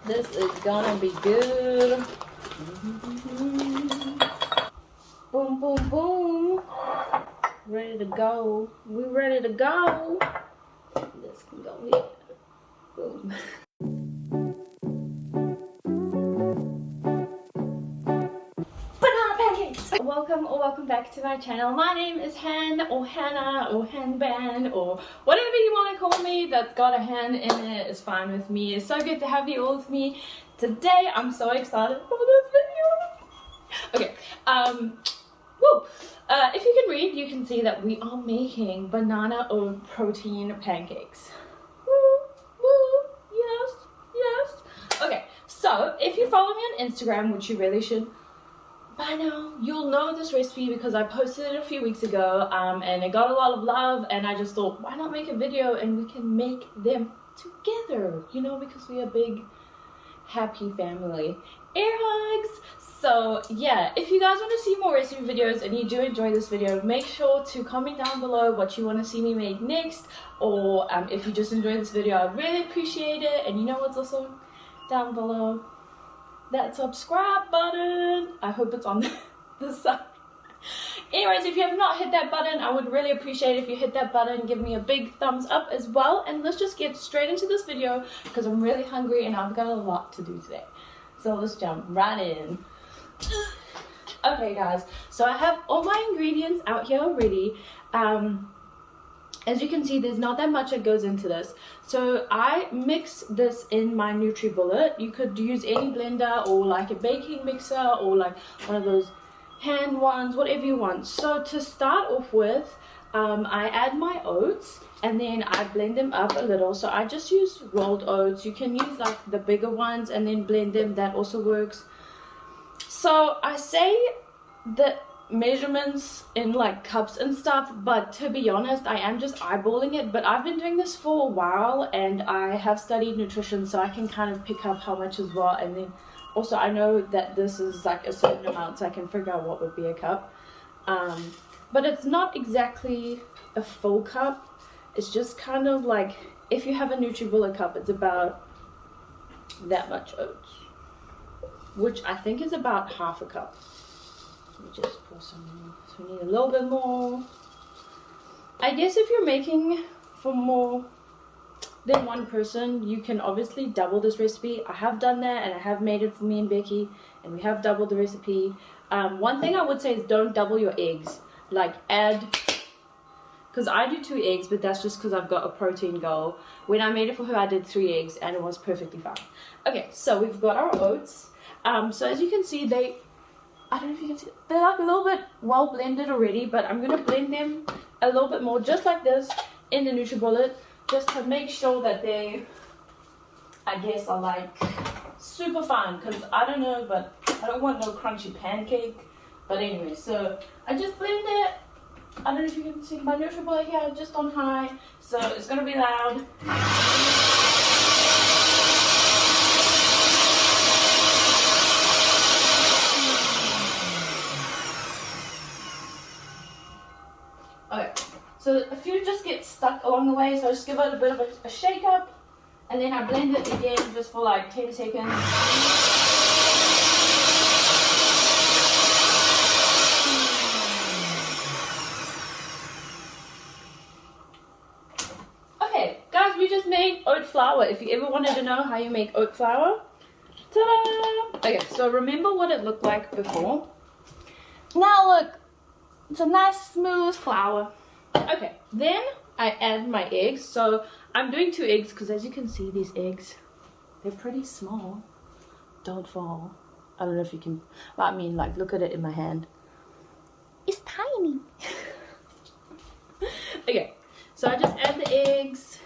This is gonna be good. Boom, boom, boom. Ready to go. We ready to go. This can go here. Boom. Banana pancakes! Welcome back to my channel. My name is Han or Hannah or Hanban or whatever you want to call me that's got a Han in it is fine with me. It's so good to have you all with me today. I'm so excited for this video. Okay, if you can read, you can see that we are making banana oat protein pancakes. Yes. Okay, so if you follow me on Instagram, which you really should by now, you'll know this recipe because I posted it a few weeks ago, and it got a lot of love, and I just thought, why not make a video and we can make them together, you know, because we're a big happy family. Air hugs! So yeah, if you guys want to see more recipe videos and you do enjoy this video, make sure to comment down below what you want to see me make next, or if you just enjoyed this video, I really appreciate it. And you know what's also down below? That subscribe button. I hope it's on the side. Anyways, if you have not hit that button, I would really appreciate it if you hit that button, give me a big thumbs up as well, and let's just get straight into this video because I'm really hungry and I've got a lot to do today. So let's jump right in. Okay guys, so I have all my ingredients out here already. As you can see, there's not that much that goes into this. So I mix this in my NutriBullet. You could use any blender or like a baking mixer or like one of those hand ones, whatever you want. So to start off with, I add my oats and then I blend them up a little. So I just use rolled oats. You can use like the bigger ones and then blend them. That also works. So I say the measurements in like cups and stuff, but to be honest, I am just eyeballing it. But I've been doing this for a while and I have studied nutrition, so I can kind of pick up how much as well. And then also I know that this is like a certain amount, so I can figure out what would be a cup. But it's not exactly a full cup. It's just kind of like, if you have a NutriBullet cup, it's about that much oats, which I think is about half a cup. Let me just pour some more. So we need a little bit more. I guess if you're making for more than one person, you can obviously double this recipe. I have done that and I have made it for me and Becky, and we have doubled the recipe. One thing I would say is don't double your eggs. Like add, because I do 2 eggs, but that's just because I've got a protein goal. When I made it for her, I did 3 eggs and it was perfectly fine. Okay, so we've got our oats. So as you can see, I don't know if you can see, they're like a little bit well blended already, but I'm going to blend them a little bit more, just like this, in the NutriBullet, just to make sure that they, I guess, are like super fine, because I don't know, but I don't want no crunchy pancake. But anyway, so I just blend it. I don't know if you can see my NutriBullet here, just on high, so it's going to be loud. Okay, so a few just get stuck along the way, so I just give it a bit of a shake up, and then I blend it again just for like 10 seconds. Okay, guys, we just made oat flour. If you ever wanted to know how you make oat flour, ta-da! Okay, so remember what it looked like before. Now look. It's a nice smooth flour. Okay, then I add my eggs. So I'm doing 2 eggs because as you can see, these eggs, they're pretty small. Don't fall. I don't know if you can, but I mean, like, look at it in my hand. It's tiny. Okay, so I just add the eggs.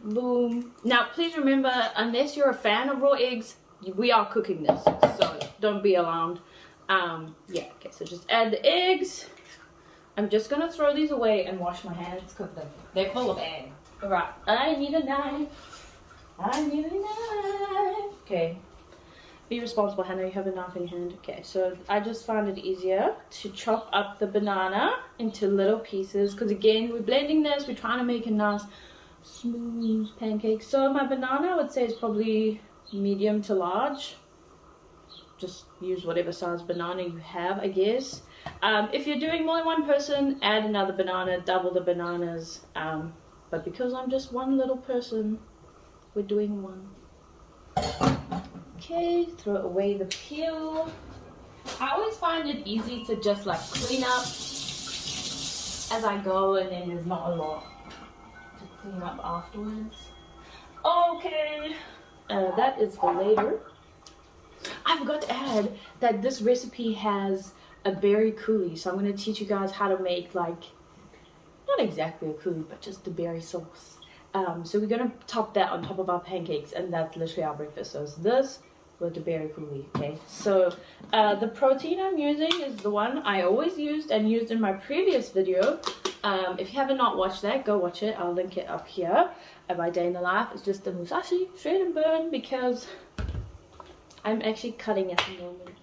Boom. Now please remember, unless you're a fan of raw eggs, we are cooking this, so don't be alarmed. Yeah, okay, so just add the eggs. I'm just gonna throw these away and wash my hands because they're full of egg. Alright, I need a knife. I need a knife. Okay, be responsible, Hannah, you have a knife in your hand. Okay, so I just find it easier to chop up the banana into little pieces because again, we're blending this, we're trying to make a nice smooth pancakes. So my banana I would say is probably medium to large. Just use whatever size banana you have, I guess. If you're doing more than one person, add another banana, double the bananas. But because I'm just one little person, we're doing one. Okay, throw away the peel. I always find it easy to just like clean up as I go, and then there's not a lot to clean up afterwards. Okay, that is for later. I forgot to add that this recipe has a berry coulis, so I'm going to teach you guys how to make, like, not exactly a coulis, but just the berry sauce. So we're going to top that on top of our pancakes, and that's literally our breakfast. So it's this with the berry coulis, okay? So the protein I'm using is the one I always used and used in my previous video. If you haven't not watched that, go watch it. I'll link it up here. My day in the life. It's just the musashi shred and burn because I'm actually cutting at the moment.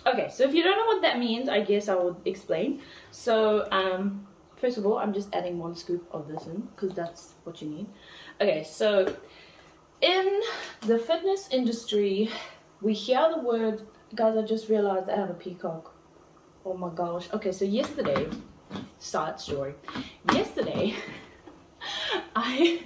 Okay, so if you don't know what that means, I guess I will explain. So first of all, I'm just adding 1 scoop of this in because that's what you need. Okay, so in the fitness industry, we hear the word, guys, I just realized I have a peacock. Oh my gosh. Okay, so yesterday, side story. Yesterday, I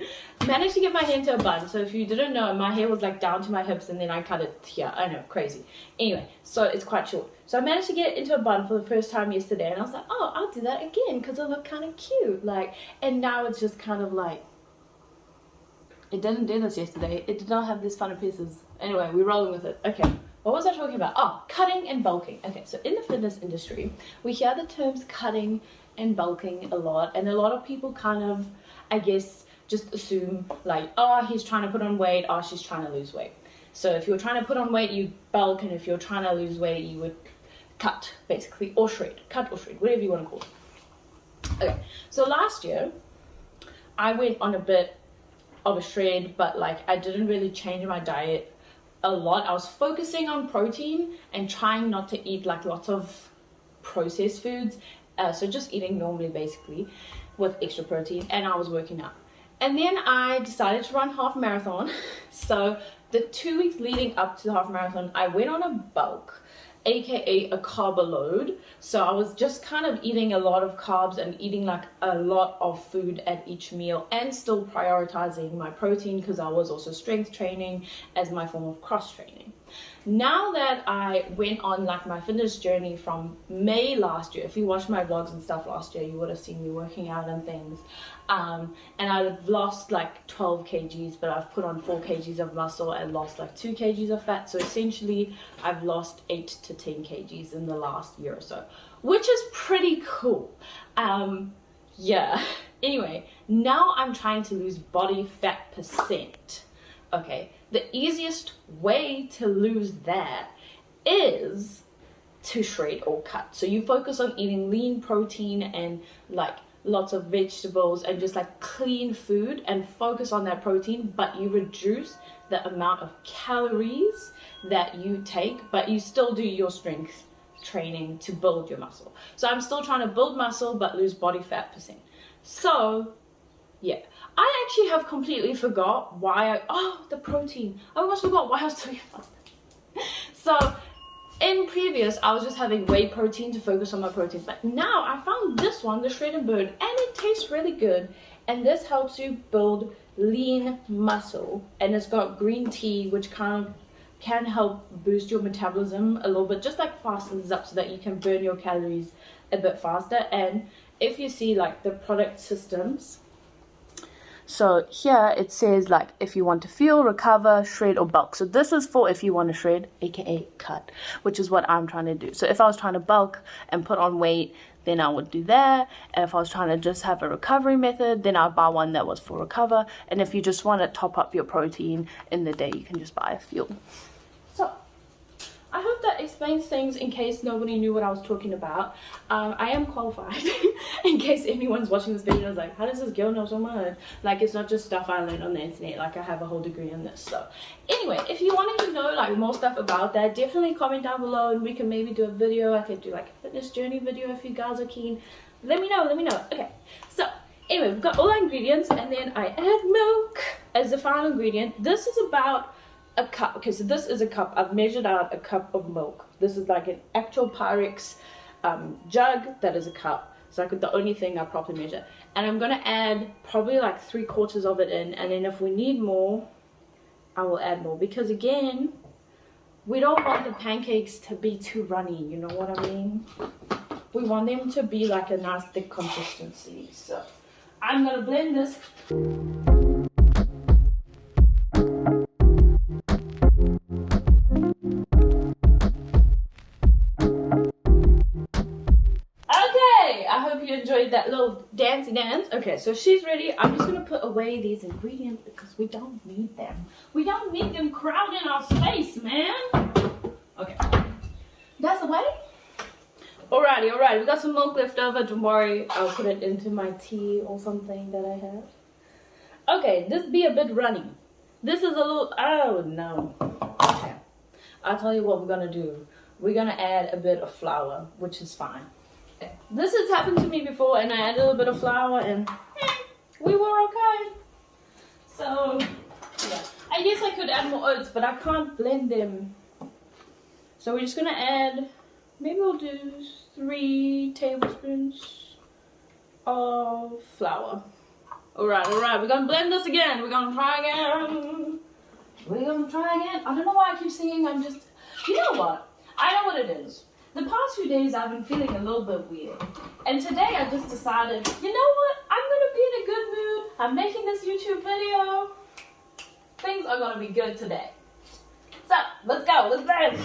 managed to get my hair into a bun. So if you didn't know, my hair was like down to my hips and then I cut it here. I know, crazy. Anyway, so it's quite short. So I managed to get it into a bun for the first time yesterday, and I was like, oh, I'll do that again because it looked kind of cute. Like, and now it's just kind of like, it didn't do this yesterday. It did not have these funny pieces. Anyway, we're rolling with it. Okay, what was I talking about? Oh, cutting and bulking. Okay, so in the fitness industry, we hear the terms cutting and bulking a lot, and a lot of people kind of, I guess, just assume like, oh, he's trying to put on weight, oh, she's trying to lose weight. So if you're trying to put on weight, you bulk, and if you're trying to lose weight, you would cut, basically, or shred. Cut or shred, whatever you want to call it. Okay, so last year, I went on a bit of a shred, but like I didn't really change my diet a lot. I was focusing on protein and trying not to eat like lots of processed foods. So just eating normally, basically, with extra protein, and I was working out. And then I decided to run half marathon. So the 2 weeks leading up to the half marathon, I went on a bulk, aka a carb load. So I was just kind of eating a lot of carbs and eating like a lot of food at each meal, and still prioritizing my protein because I was also strength training as my form of cross training. Now that I went on like my fitness journey from May last year, if you watched my vlogs and stuff last year, you would have seen me working out and things. And I've lost like 12 kgs, but I've put on 4 kgs of muscle and lost like 2 kgs of fat. So essentially I've lost 8 to 10 kgs in the last year or so, which is pretty cool. Yeah. Anyway, now I'm trying to lose body fat percent. Okay, the easiest way to lose that is to shred or cut. So you focus on eating lean protein and like lots of vegetables and just like clean food and focus on that protein, but you reduce the amount of calories that you take, but you still do your strength training to build your muscle. So I'm still trying to build muscle but lose body fat percent. So yeah, I actually have completely forgot why the protein. I almost forgot why I was talking about that. So in previous, I was just having whey protein to focus on my protein, but now I found this one, the shred and burn, and it tastes really good. And this helps you build lean muscle, and it's got green tea, which kind of can help boost your metabolism a little bit, just like fastens up so that you can burn your calories a bit faster. And if you see like the product systems, so here it says like if you want to fuel, recover, shred or bulk. So this is for if you want to shred, aka cut, which is what I'm trying to do. So if I was trying to bulk and put on weight, then I would do that. And if I was trying to just have a recovery method, then I'd buy one that was for recover. And if you just want to top up your protein in the day, you can just buy a fuel. So I hope that explains things in case nobody knew what I was talking about. I am qualified in case anyone's watching this video and is like, how does this girl know so much? Like, it's not just stuff I learned on the internet. Like, I have a whole degree in this. So anyway, if you wanted to know like more stuff about that, definitely comment down below and we can maybe do a video. I could do like a fitness journey video if you guys are keen. Let me know. Okay, so Anyway, we've got all our ingredients, and then I add milk as the final ingredient. This is about a cup. Okay, so this is a cup. I've measured out a cup of milk. This is like an actual Pyrex jug that is a cup. So I could, the only thing I properly measure. And I'm gonna add probably like 3/4 of it in, and then if we need more, I will add more, because again, we don't want the pancakes to be too runny, you know what I mean? We want them to be like a nice thick consistency. So I'm gonna blend this. You enjoyed that little dancey dance. Okay, so she's ready. I'm just gonna put away these ingredients because we don't need them. We don't need them crowding our space, man. Okay, that's away. Alrighty, alright. We got some milk left over. Don't worry, I'll put it into my tea or something that I have. Okay, this be a bit runny. This is a little, oh no. Okay, I'll tell you what we're gonna do. We're gonna add a bit of flour, which is fine. This has happened to me before, and I added a little bit of flour and we were okay. So yeah, I guess I could add more oats, but I can't blend them. So we're just gonna add, maybe we'll do 3 tablespoons of flour. Alright, we're gonna blend this again. We're gonna try again. I don't know why I keep singing. I'm just, you know what? I know what it is. The past few days I've been feeling a little bit weird, and today I just decided, you know what, I'm gonna be in a good mood. I'm making this YouTube video. Things are gonna be good today. So let's go, let's blend.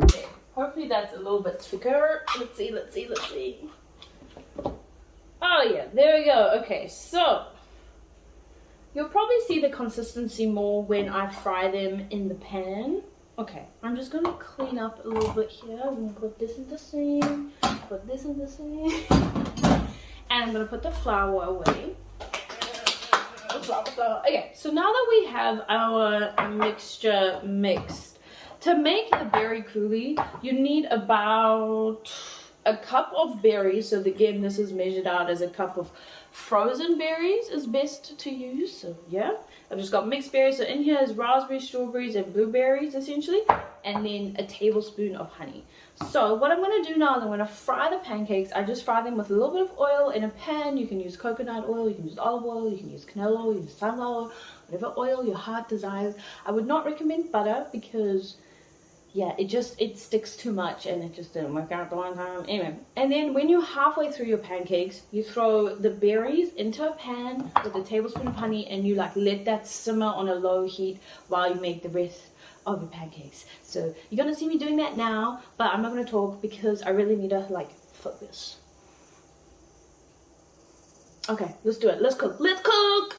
Okay, hopefully that's a little bit thicker. Let's see. Oh yeah, there we go. Okay, so you'll probably see the consistency more when I fry them in the pan. Okay, I'm just gonna clean up a little bit here. I'm gonna put this in the sink, put this in the sink, and I'm gonna put the flour away. Flour. Okay, so now that we have our mixture mixed, to make the berry coulis, you need about a cup of berries. So again, this is measured out as a cup of frozen berries is best to use. So yeah, I've just got mixed berries. So in here is raspberries, strawberries, and blueberries essentially, and then a tablespoon of honey. So what I'm going to do now is I'm going to fry the pancakes. I just fry them with a little bit of oil in a pan. You can use coconut oil, you can use olive oil, you can use canola oil, you can use sunflower oil, whatever oil your heart desires. I would not recommend butter because yeah, it sticks too much and it just didn't work out the one time. Anyway, and then when you're halfway through your pancakes, you throw the berries into a pan with a tablespoon of honey, and you like let that simmer on a low heat while you make the rest of your pancakes. So you're gonna see me doing that now, but I'm not gonna talk because I really need to like focus. Okay, let's do it. Let's cook. Let's cook!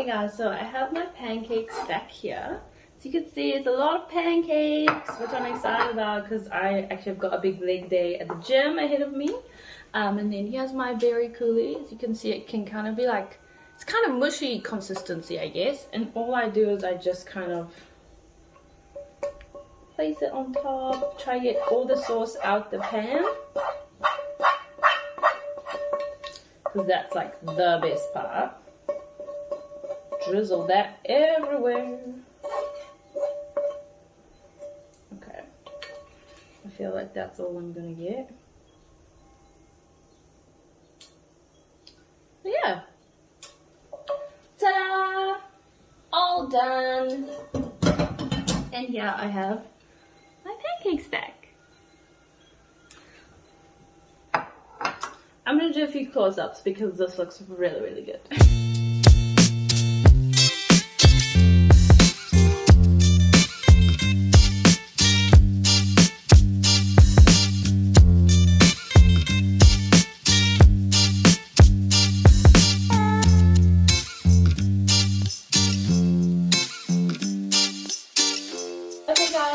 Okay guys, so I have my pancakes back here. So you can see it's a lot of pancakes, which I'm excited about because I actually have got a big leg day at the gym ahead of me. And then here's my berry coulis. As you can see, it can kind of be like, it's kind of mushy consistency, I guess. And all I do is I just kind of place it on top, try to get all the sauce out the pan. Because that's like the best part. Drizzle that everywhere. Okay. I feel like that's all I'm gonna get. But yeah. Ta-da! All done. And here I have my pancake stack. I'm gonna do a few close-ups because this looks really, really good.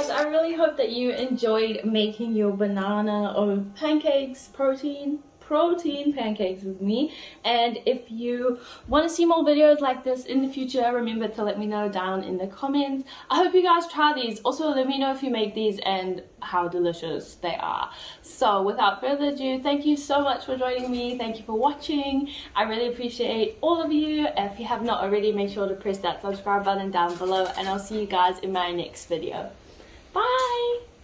I really hope that you enjoyed making your banana or pancakes, protein pancakes with me. And if you want to see more videos like this in the future, remember to let me know down in the comments. I hope you guys try these. Also, let me know if you make these and how delicious they are. So without further ado, thank you so much for joining me. Thank you for watching. I really appreciate all of you. If you have not already, make sure to press that subscribe button down below, and I'll see you guys in my next video. Bye!